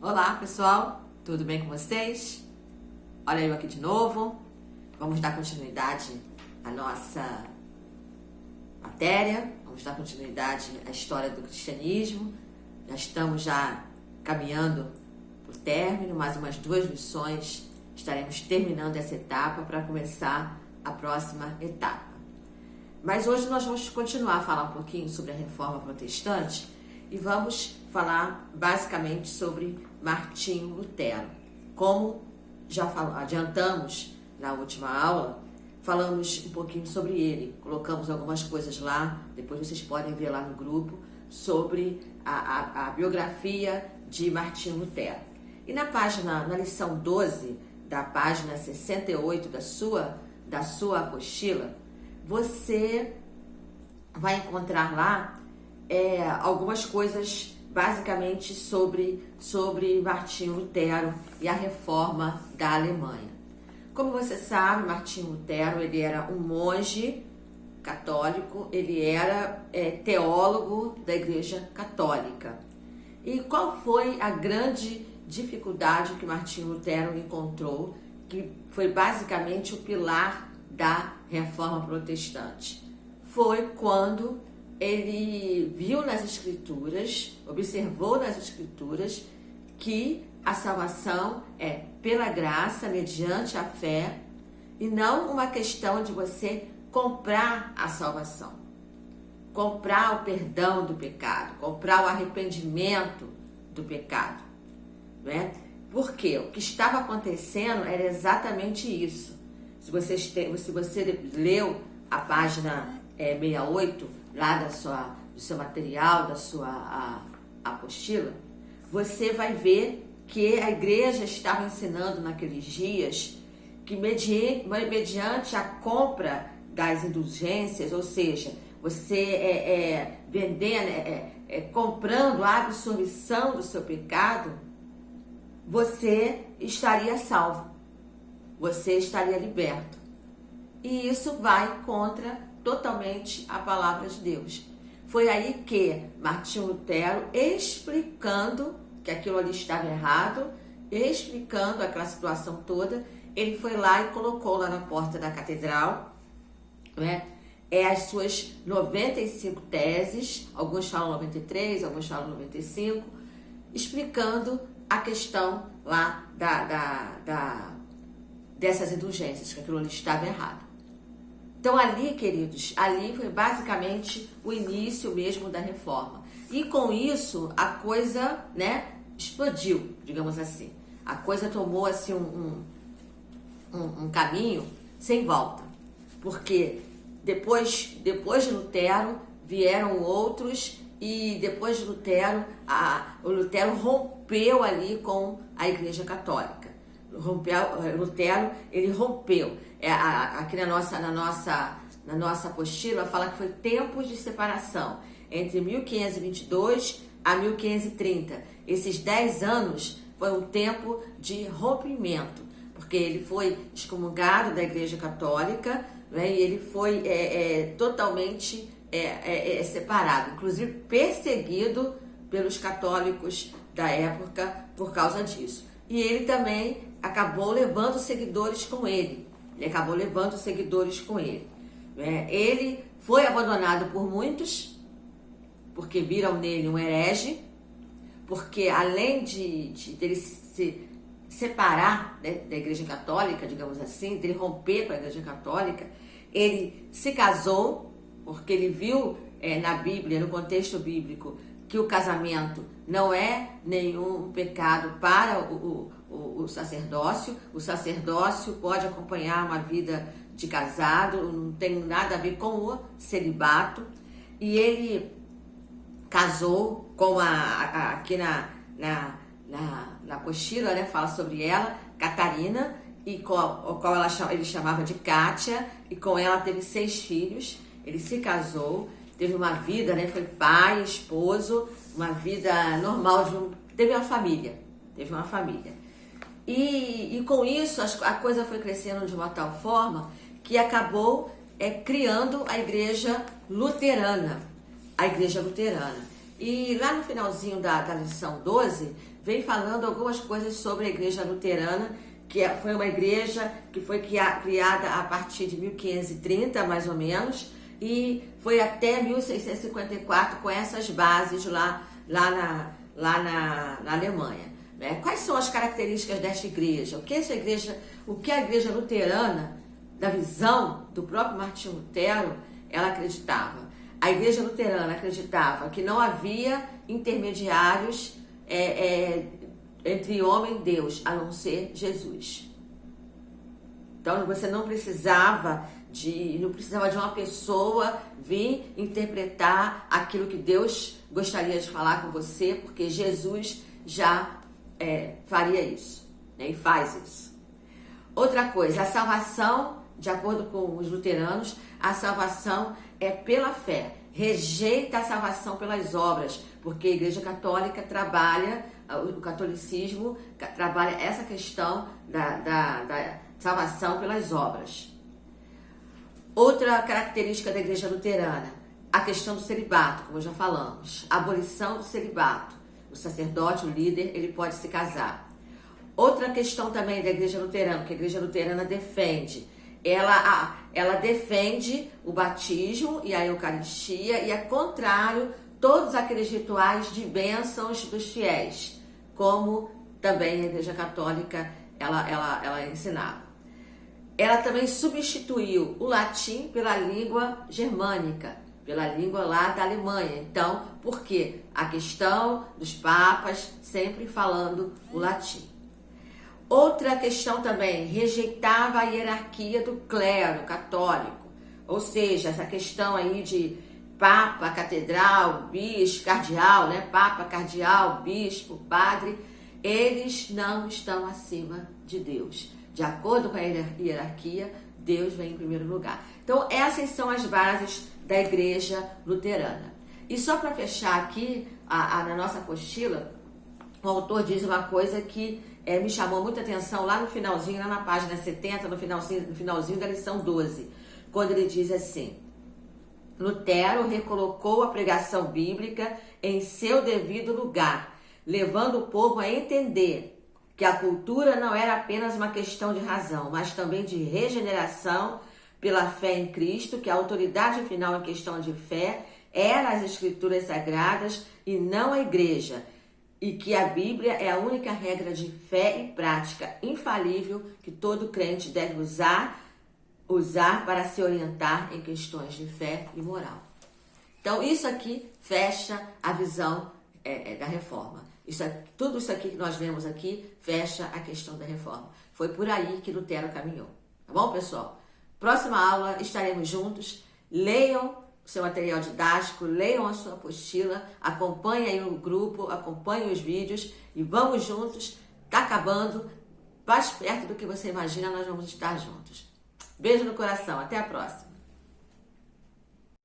Olá pessoal, tudo bem com vocês? Olha eu aqui de novo. Vamos dar continuidade à nossa matéria, vamos dar continuidade à história do cristianismo. Já estamos caminhando para o término, mais umas 2 lições estaremos terminando essa etapa para começar a próxima etapa. Mas hoje nós vamos continuar a falar um pouquinho sobre a Reforma Protestante e vamos falar basicamente sobre Martinho Lutero. Como já adiantamos na última aula, falamos um pouquinho sobre ele, colocamos algumas coisas lá, depois vocês podem ver lá no grupo, sobre a biografia de Martinho Lutero. E na lição 12, da página 68 da sua apostila, você vai encontrar lá algumas coisas basicamente sobre Martinho Lutero e a reforma da Alemanha. Como você sabe, Martinho Lutero ele era um monge católico, ele era teólogo da Igreja Católica. E qual foi a grande dificuldade que Martinho Lutero encontrou, que foi basicamente o pilar da Reforma Protestante? Foi quando ele viu nas Escrituras, observou nas Escrituras que a salvação é pela graça, mediante a fé, e não uma questão de você comprar a salvação, comprar o perdão do pecado, comprar o arrependimento do pecado, né? Porque o que estava acontecendo era exatamente isso. Se você leu a página 68 lá do seu material, da sua apostila, você vai ver que a igreja estava ensinando naqueles dias que mediante a compra das indulgências, ou seja, você comprando a absolvição do seu pecado, você estaria salvo, você estaria liberto. E isso vai totalmente a palavra de Deus. Foi aí que Martinho Lutero, explicando que aquilo ali estava errado, explicando aquela situação toda, ele foi lá e colocou lá na porta da catedral, né, as suas 95 teses, alguns falam 93, alguns falam 95, explicando a questão lá dessas indulgências, que aquilo ali estava errado. Então ali, queridos, ali foi basicamente o início mesmo da reforma. E com isso, a coisa, né, explodiu, digamos assim. A coisa tomou assim um caminho sem volta. Porque depois de Lutero vieram outros, e depois de Lutero, o Lutero rompeu ali com a Igreja Católica. Lutero, ele rompeu. Aqui na nossa apostila fala que foi tempos de separação entre 1522 a 1530. Esses 10 anos foi um tempo de rompimento, porque ele foi excomungado da Igreja Católica, né, e ele foi totalmente separado, inclusive perseguido pelos católicos da época por causa disso. E ele também acabou levando seguidores com ele. Ele foi abandonado por muitos, porque viram nele um herege, porque além de ele se separar, né, da Igreja Católica, digamos assim, dele romper com a Igreja Católica, ele se casou, porque ele viu na Bíblia, no contexto bíblico, que o casamento não é nenhum pecado para o sacerdócio. O sacerdócio pode acompanhar uma vida de casado, não tem nada a ver com o celibato. E ele casou com aqui na apostila, né, fala sobre ela, Catarina, e qual ele chamava de Kátia, e com ela teve 6 filhos. Ele se casou, teve uma vida, né, foi pai, esposo, uma vida normal, teve uma família. E com isso a coisa foi crescendo de uma tal forma que acabou criando a igreja luterana. E lá no finalzinho da lição 12, vem falando algumas coisas sobre a igreja luterana, que foi uma igreja que foi criada a partir de 1530, mais ou menos, e foi até 1654 com essas bases lá na Alemanha. Né? Quais são as características desta igreja? O que a igreja luterana, da visão do próprio Martinho Lutero, ela acreditava? A igreja luterana acreditava que não havia intermediários entre homem e Deus, a não ser Jesus. Então você não precisava de uma pessoa vir interpretar aquilo que Deus gostaria de falar com você, porque Jesus já faria isso, né? E faz isso. Outra coisa, a salvação, de acordo com os luteranos, a salvação é pela fé. Rejeita a salvação pelas obras, porque a Igreja Católica trabalha, o catolicismo trabalha essa questão da salvação pelas obras. Outra característica da Igreja Luterana, a questão do celibato, como já falamos, a abolição do celibato. O sacerdote, o líder, ele pode se casar. Outra questão também da Igreja Luterana, que a Igreja Luterana defende, ela defende o batismo e a Eucaristia e é contrário todos aqueles rituais de bênçãos dos fiéis, como também a Igreja Católica ela ensinava. Ela também substituiu o latim pela língua germânica, pela língua lá da Alemanha. Então, por quê? A questão dos papas sempre falando o latim. Outra questão também, rejeitava a hierarquia do clero católico, ou seja, essa questão aí de papa, catedral, bispo, cardeal, né? Papa, cardeal, bispo, padre, eles não estão acima de Deus. De acordo com a hierarquia, Deus vem em primeiro lugar. Então, essas são as bases da Igreja Luterana. E só para fechar aqui, na nossa apostila, o autor diz uma coisa que me chamou muita atenção lá no finalzinho, lá na página 70, no finalzinho da lição 12, quando ele diz assim: Lutero recolocou a pregação bíblica em seu devido lugar, levando o povo a entender que a cultura não era apenas uma questão de razão, mas também de regeneração pela fé em Cristo, que a autoridade final em questão de fé era as Escrituras Sagradas e não a Igreja, e que a Bíblia é a única regra de fé e prática infalível que todo crente deve usar para se orientar em questões de fé e moral. Então, isso aqui fecha a visão da reforma. Tudo isso aqui que nós vemos aqui fecha a questão da reforma. Foi por aí que Lutero caminhou. Tá bom, pessoal? Próxima aula estaremos juntos. Leiam o seu material didático, leiam a sua apostila, acompanhem aí o grupo, acompanhem os vídeos e vamos juntos. Tá acabando. Mais perto do que você imagina, nós vamos estar juntos. Beijo no coração. Até a próxima.